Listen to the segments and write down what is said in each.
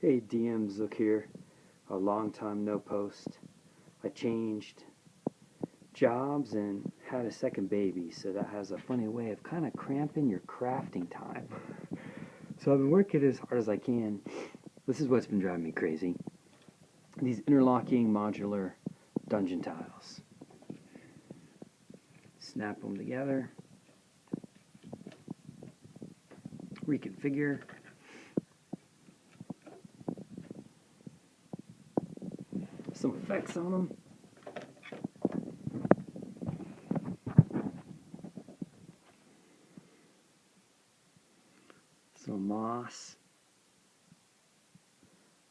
Hey, DM Zook here. A long time no post. I changed jobs and had a second baby, so that has a funny way of kind of cramping your crafting time. So I've been working as hard as I can. This is what's been driving me crazy. These interlocking modular dungeon tiles. Snap them together. Reconfigure. Some effects on them. Some moss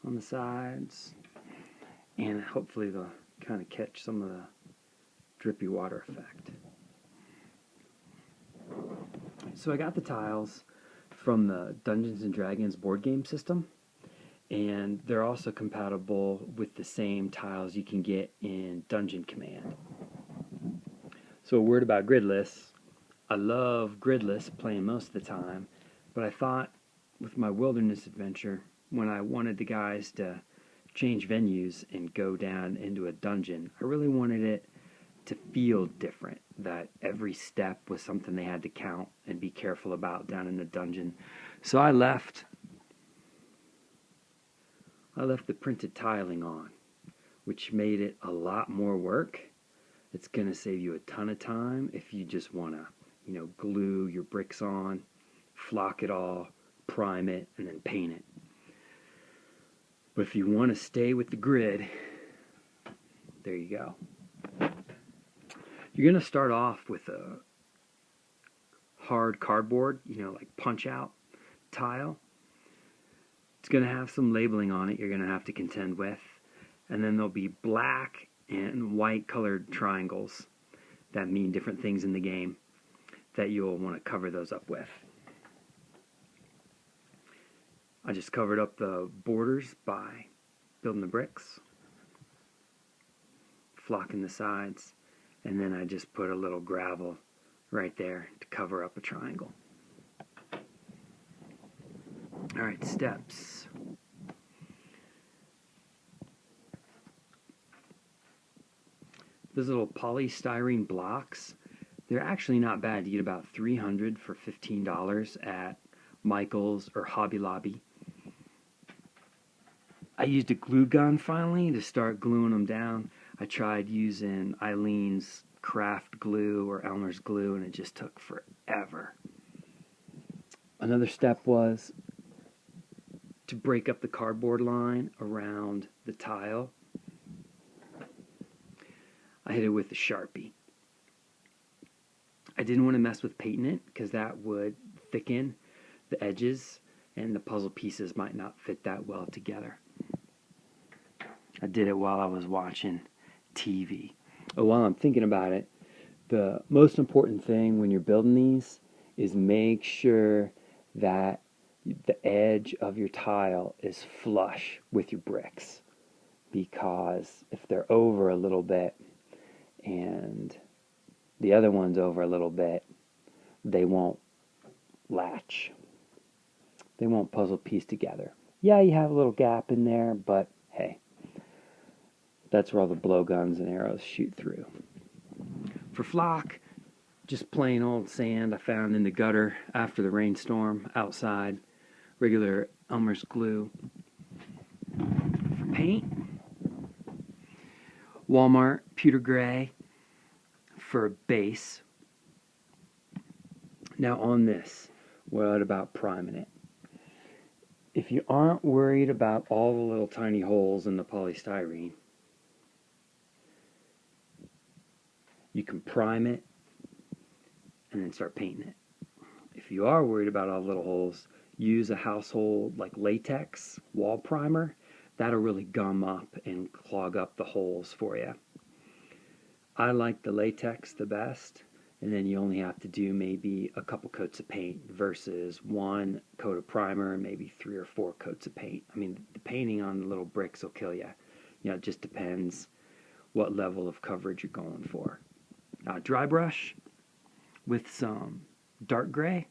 on the sides, and hopefully they'll kind of catch some of the drippy water effect. So I got the tiles from the Dungeons and Dragons board game system, and they're also compatible with the same tiles you can get in Dungeon Command. So a word about gridless. I love gridless playing most of the time, but I thought with my wilderness adventure, when I wanted the guys to change venues and go down into a dungeon, I really wanted it to feel different, that every step was something they had to count and be careful about down in the dungeon. So I left the printed tiling on, which made it a lot more work. It's going to save you a ton of time if you just want to, glue your bricks on, flock it all, prime it, and then paint it. But if you want to stay with the grid, there you go. You're going to start off with a hard cardboard, like punch-out tile. It's going to have some labeling on it you're going to have to contend with. And then there'll be black and white colored triangles that mean different things in the game that you'll want to cover those up with. I just covered up the borders by building the bricks, flocking the sides, and then I just put a little gravel right there to cover up a triangle. Alright, steps. Those little polystyrene blocks, they're actually not bad. You get about 300 for $15 at Michael's or Hobby Lobby. I used a glue gun finally to start gluing them down. I tried using Eileen's craft glue or Elmer's glue, and it just took forever. Another step was to break up the cardboard line around the tile. I hit it with a Sharpie. I didn't want to mess with painting it because that would thicken the edges and the puzzle pieces might not fit that well together. I did it while I was watching TV. Oh, while I'm thinking about it, the most important thing when you're building these is make sure that the edge of your tile is flush with your bricks, because if they're over a little bit and the other one's over a little bit, they won't latch. They won't puzzle piece together. Yeah, you have a little gap in there, but hey, that's where all the blowguns and arrows shoot through. For flock, just plain old sand I found in the gutter after the rainstorm outside. Regular Elmer's glue. For paint, Walmart pewter gray for a base. Now on this, what about priming it? If you aren't worried about all the little tiny holes in the polystyrene, you can prime it and then start painting it. If you are worried about all the little holes, use a household like latex wall primer. That'll really gum up and clog up the holes for you. I like the latex the best, and then you only have to do maybe a couple coats of paint versus one coat of primer and maybe 3 or 4 coats of paint. I mean, the painting on the little bricks will kill you. It just depends what level of coverage you're going for. Dry brush with some dark gray.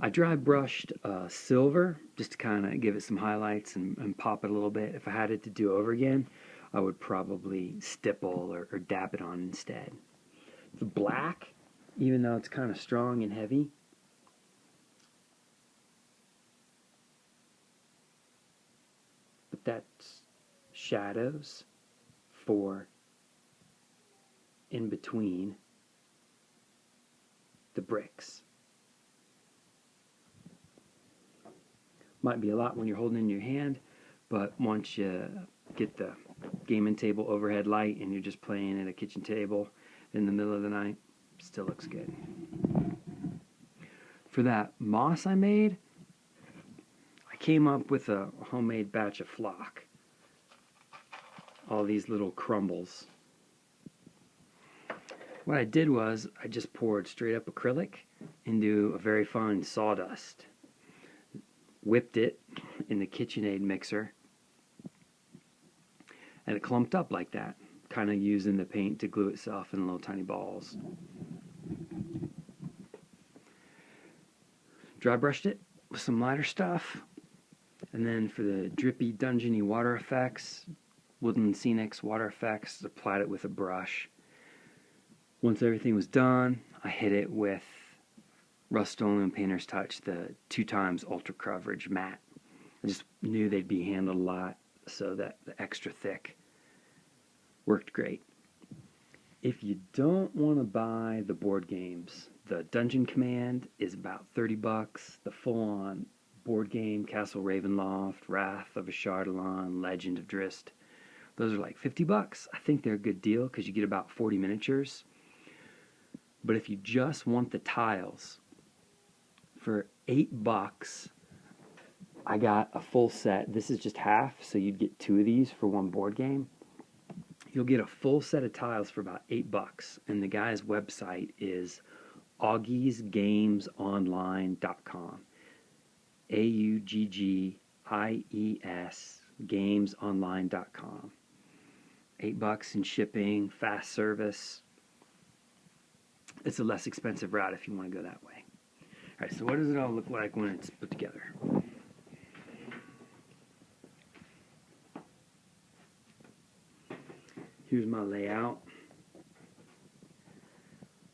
I dry brushed silver just to kind of give it some highlights and pop it a little bit. If I had it to do over again, I would probably stipple or dab it on instead. The black, even though it's kind of strong and heavy, but that's shadows for in between the bricks. Might be a lot when you're holding it in your hand, but once you get the gaming table overhead light and you're just playing at a kitchen table in the middle of the night, still looks good. For that moss I made, I came up with a homemade batch of flock. All these little crumbles. What I did was I just poured straight up acrylic into a very fine sawdust. Whipped it in the KitchenAid mixer, and it clumped up like that, kind of using the paint to glue itself in little tiny balls. Dry brushed it with some lighter stuff, and then for the drippy, dungeony water effects, Woodland Scenics water effects, applied it with a brush. Once everything was done, I hit it with Rust-Oleum Painter's Touch, the 2x ultra coverage matte. I just knew they'd be handled a lot, so that the extra thick worked great. If you don't want to buy the board games, the Dungeon Command is about $30. The full-on board game, Castle Ravenloft, Wrath of Ashardalon, Legend of Drizzt, those are like $50. I think they're a good deal because you get about 40 miniatures. But if you just want the tiles, for $8, I got a full set. This is just half, so you'd get 2 of these for one board game. You'll get a full set of tiles for about $8, and the guy's website is augiesgamesonline.com. AUGGIES gamesonline.com. $8 in shipping, fast service. It's a less expensive route if you want to go that way. Alright, so what does it all look like when it's put together? Here's my layout.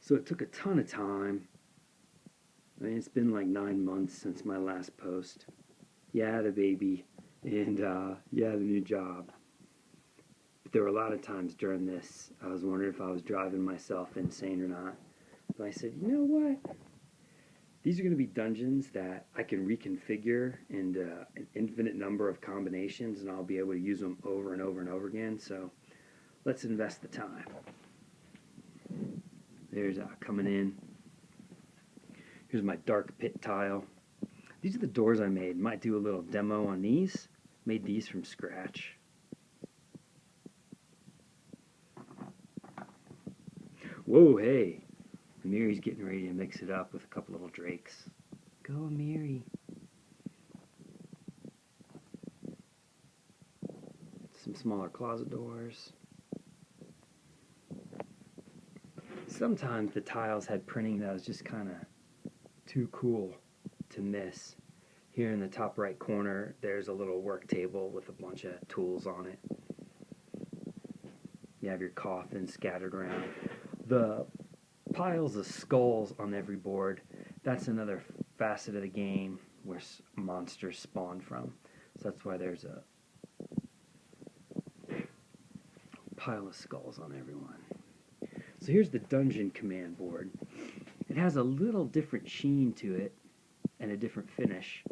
So it took a ton of time. I mean, it's been like 9 months since my last post. Yeah, the baby, and yeah, the new job. But there were a lot of times during this, I was wondering if I was driving myself insane or not. But I said, you know what? These are going to be dungeons that I can reconfigure in an infinite number of combinations, and I'll be able to use them over and over and over again. So let's invest the time. There's coming in. Here's my dark pit tile. These are the doors I made. Might do a little demo on these. Made these from scratch. Whoa, hey. Amiri's getting ready to mix it up with a couple little drakes. Go, Amiri. Some smaller closet doors. Sometimes the tiles had printing that was just kind of too cool to miss. Here in the top right corner, there's a little work table with a bunch of tools on it. You have your coffin scattered around. The piles of skulls on every board, that's another facet of the game where monsters spawn from. So that's why there's a pile of skulls on everyone. So here's the Dungeon Command board. It has a little different sheen to it and a different finish,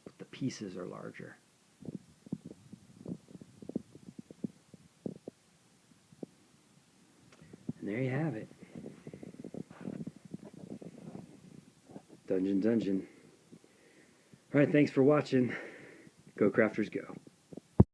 but the pieces are larger. And there you have it. Dungeon. Alright, thanks for watching. Go Crafters Go.